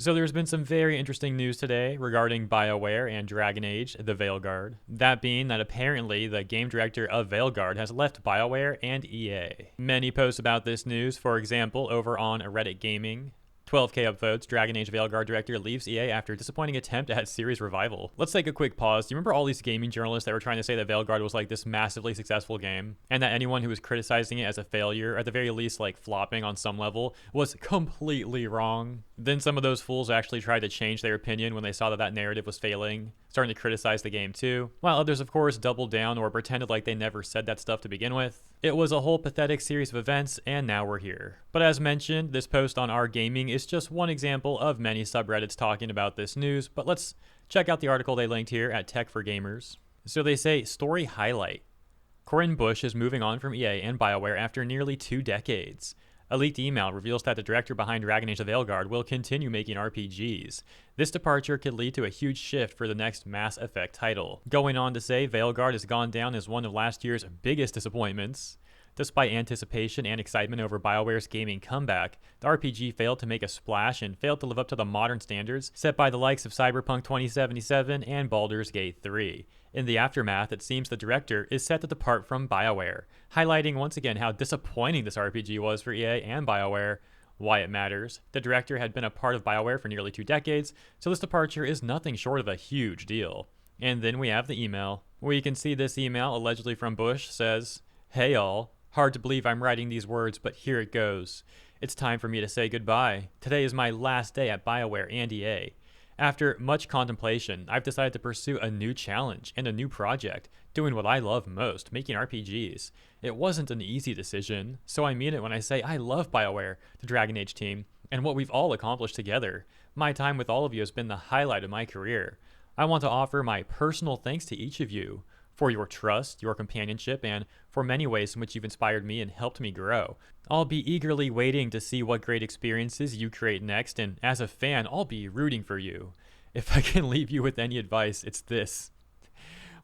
So there's been some very interesting news today regarding Bioware and Dragon Age, the Veilguard. That being that apparently the game director of Veilguard has left Bioware and EA. Many posts about this news, for example, over on Reddit Gaming. 12k upvotes, Dragon Age Veilguard director leaves EA after disappointing attempt at series revival. Let's take a quick pause. Do you remember all these gaming journalists that were trying to say that Veilguard was like this massively successful game? And that anyone who was criticizing it as a failure, or at the very least like flopping on some level, was completely wrong? Then some of those fools actually tried to change their opinion when they saw that that narrative was failing, starting to criticize the game too, while others of course doubled down or pretended like they never said that stuff to begin with. It was a whole pathetic series of events, and now we're here. But as mentioned, this post on Our Gaming is just one example of many subreddits talking about this news, but let's check out the article they linked here at Tech for Gamers. So they say, story highlight. Corinne Bush is moving on from EA and Bioware after nearly 2 decades. A leaked email reveals that the director behind Dragon Age: The Veilguard will continue making RPGs. This departure could lead to a huge shift for the next Mass Effect title. Going on to say, Veilguard has gone down as one of last year's biggest disappointments. Despite anticipation and excitement over BioWare's gaming comeback, the RPG failed to make a splash and failed to live up to the modern standards set by the likes of Cyberpunk 2077 and Baldur's Gate 3. In the aftermath, it seems the director is set to depart from BioWare, highlighting once again how disappointing this RPG was for EA and BioWare. Why it matters. The director had been a part of BioWare for nearly 2 decades, so this departure is nothing short of a huge deal. And then we have the email. We can see this email, allegedly from Bush, says, "Hey all. Hard to believe I'm writing these words, but here it goes. It's time for me to say goodbye. Today is my last day at BioWare and EA. After much contemplation, I've decided to pursue a new challenge and a new project, doing what I love most, making RPGs. It wasn't an easy decision, so I mean it when I say I love BioWare, the Dragon Age team, and what we've all accomplished together. My time with all of you has been the highlight of my career. I want to offer my personal thanks to each of you for your trust, your companionship, and for many ways in which you've inspired me and helped me grow. I'll be eagerly waiting to see what great experiences you create next, and as a fan, I'll be rooting for you. If I can leave you with any advice, it's this.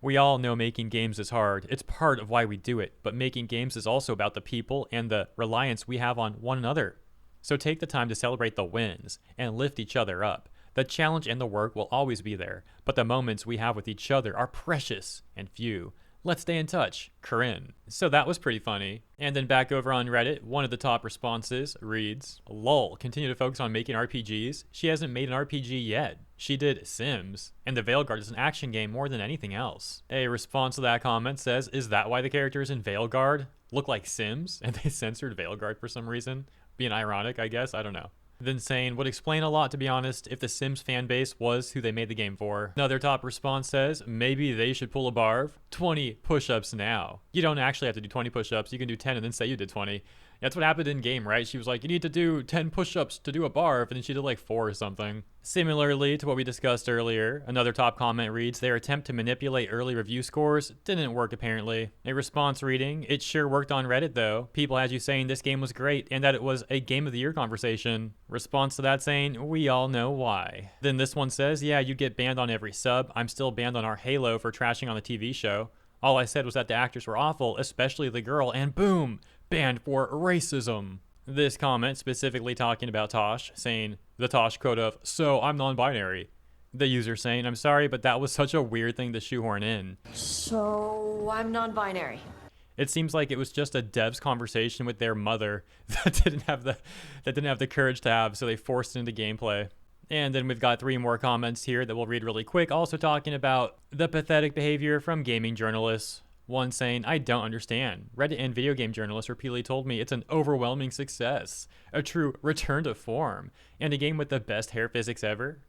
We all know making games is hard. It's part of why we do it, but making games is also about the people and the reliance we have on one another. So take the time to celebrate the wins and lift each other up. The challenge and the work will always be there, but the moments we have with each other are precious and few. Let's stay in touch, Corinne." So that was pretty funny. And then back over on Reddit, one of the top responses reads, "Lol, continue to focus on making RPGs? She hasn't made an RPG yet. She did Sims, and the Veilguard is an action game more than anything else." A response to that comment says, "Is that why the characters in Veilguard look like Sims?" And they censored Veilguard for some reason. Being ironic, I guess, I don't know. Then saying, "Would explain a lot, to be honest, if the Sims fanbase was who they made the game for." Another top response says, "Maybe they should pull a Barv. 20 push-ups now." You don't actually have to do 20 push-ups. You can do 10 and then say you did 20. That's what happened in game, right? She was like, you need to do 10 push-ups to do a Barv, and then she did like 4 or something. Similarly to what we discussed earlier, another top comment reads, "Their attempt to manipulate early review scores didn't work apparently." A response reading, "It sure worked on Reddit though. People had you saying this game was great and that it was a game of the year conversation." Response to that saying, "We all know why." Then this one says, "Yeah, you get banned on every sub. I'm still banned on our Halo for trashing on the TV show. All I said was that the actors were awful, especially the girl, and boom, banned for racism." This comment specifically talking about Tosh, saying the Tosh quote of, "So I'm non-binary." The user saying, "I'm sorry, but that was such a weird thing to shoehorn in." So I'm non-binary. It seems like it was just a dev's conversation with their mother that didn't have the courage to have, so they forced it into gameplay. And then we've got 3 more comments here that we'll read really quick, also talking about the pathetic behavior from gaming journalists. One saying, "I don't understand. Reddit and video game journalists repeatedly told me it's an overwhelming success, a true return to form, and a game with the best hair physics ever."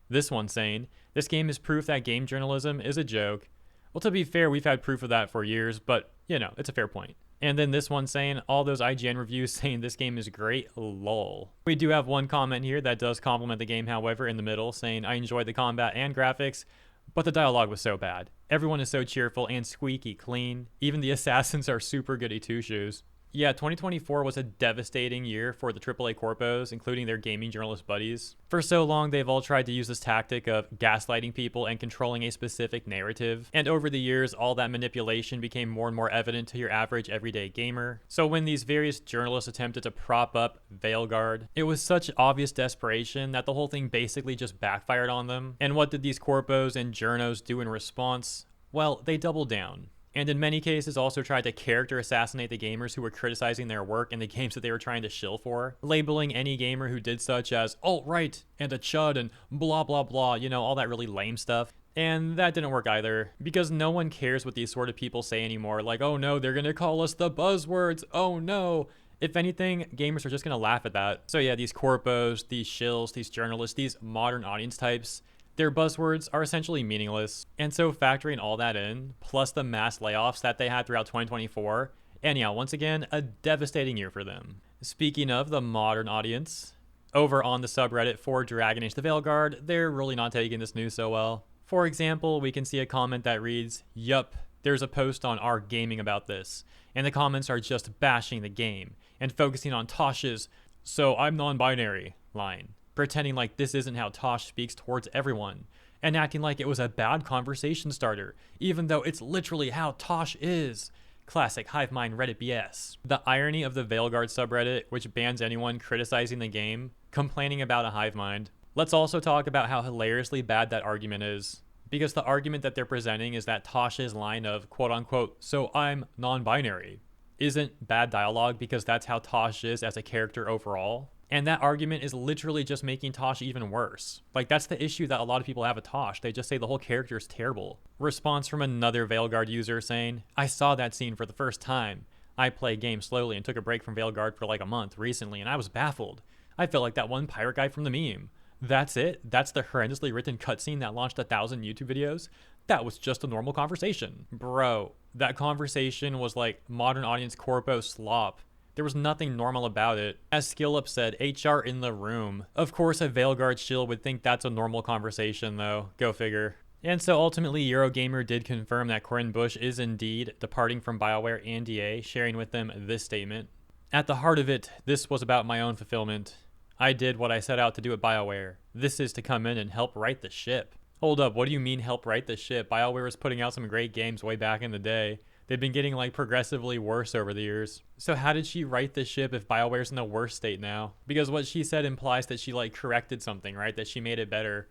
This one saying, "This game is proof that game journalism is a joke." Well, to be fair, we've had proof of that for years, but, you know, it's a fair point. And then this one saying, "All those IGN reviews saying this game is great, lol." We do have one comment here that does compliment the game, however, in the middle, saying, "I enjoyed the combat and graphics, but the dialogue was so bad. Everyone is so cheerful and squeaky clean. Even the assassins are super goody two-shoes." Yeah, 2024 was a devastating year for the AAA corpos, including their gaming journalist buddies. For so long, they've all tried to use this tactic of gaslighting people and controlling a specific narrative. And over the years, all that manipulation became more and more evident to your average everyday gamer. So when these various journalists attempted to prop up Veilguard, it was such obvious desperation that the whole thing basically just backfired on them. And what did these corpos and journos do in response? Well, they doubled down. And in many cases also tried to character assassinate the gamers who were criticizing their work in the games that they were trying to shill for, labeling any gamer who did such as alt-right and a chud and blah blah blah, you know, all that really lame stuff. And that didn't work either, because no one cares what these sort of people say anymore, like, oh no, they're gonna call us the buzzwords, oh no. If anything, gamers are just gonna laugh at that. So yeah, these corpos, these shills, these journalists, these modern audience types, their buzzwords are essentially meaningless. And so factoring all that in, plus the mass layoffs that they had throughout 2024, and yeah, once again, a devastating year for them. Speaking of the modern audience, over on the subreddit for Dragon Age the Veilguard, they're really not taking this news so well. For example, we can see a comment that reads, "Yup, there's a post on our gaming about this," and the comments are just bashing the game and focusing on Tosh's "so I'm non-binary" line, pretending like this isn't how Tosh speaks towards everyone, and acting like it was a bad conversation starter, even though it's literally how Tosh is. Classic hive mind Reddit BS. The irony of the Veilguard subreddit, which bans anyone criticizing the game, complaining about a hive mind. Let's also talk about how hilariously bad that argument is. Because the argument that they're presenting is that Tosh's line of quote unquote, "so I'm non-binary," isn't bad dialogue because that's how Tosh is as a character overall. And that argument is literally just making Tosh even worse. Like, that's the issue that a lot of people have with Tosh. They just say the whole character is terrible. Response from another Veilguard user saying, "I saw that scene for the first time. I play games slowly and took a break from Veilguard for like a month recently, and I was baffled. I felt like that one pirate guy from the meme. That's it? That's the horrendously written cutscene that launched 1,000 YouTube videos? That was just a normal conversation." Bro, that conversation was like modern audience corpo slop. There was nothing normal about it. As SkillUp said, HR in the room. Of course, a Veilguard shill would think that's a normal conversation, though. Go figure. And so ultimately, Eurogamer did confirm that Corinne Bush is indeed departing from Bioware and EA, sharing with them this statement. "At the heart of it, this was about my own fulfillment. I did what I set out to do at Bioware. This is to come in and help right the ship." Hold up, what do you mean help right the ship? Bioware was putting out some great games way back in the day. They've been getting like progressively worse over the years. So how did she right the ship if Bioware's in the worst state now? Because what she said implies that she like corrected something, right? That she made it better.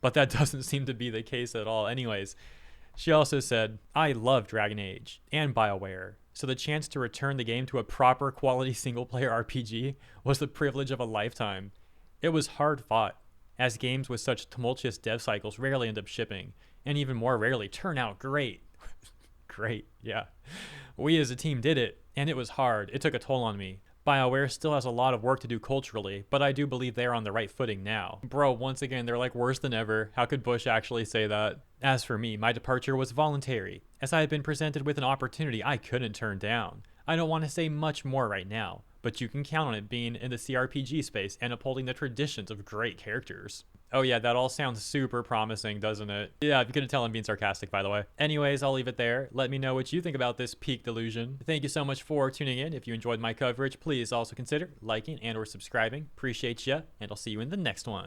But that doesn't seem to be the case at all. Anyways, she also said, "I love Dragon Age and Bioware. So the chance to return the game to a proper quality single player RPG was the privilege of a lifetime. It was hard fought, as games with such tumultuous dev cycles rarely end up shipping, and even more rarely turn out great." Great, yeah. "We as a team did it, and it was hard. It took a toll on me. Bioware still has a lot of work to do culturally, but I do believe they are on the right footing now." Bro, once again, they're like worse than ever. How could Bush actually say that? "As for me, my departure was voluntary, as I had been presented with an opportunity I couldn't turn down. I don't want to say much more right now, but you can count on it being in the CRPG space and upholding the traditions of great characters." Oh yeah, that all sounds super promising, doesn't it? Yeah, you couldn't tell I'm being sarcastic, by the way. Anyways, I'll leave it there. Let me know what you think about this peak delusion. Thank you so much for tuning in. If you enjoyed my coverage, please also consider liking and or subscribing. Appreciate ya, and I'll see you in the next one.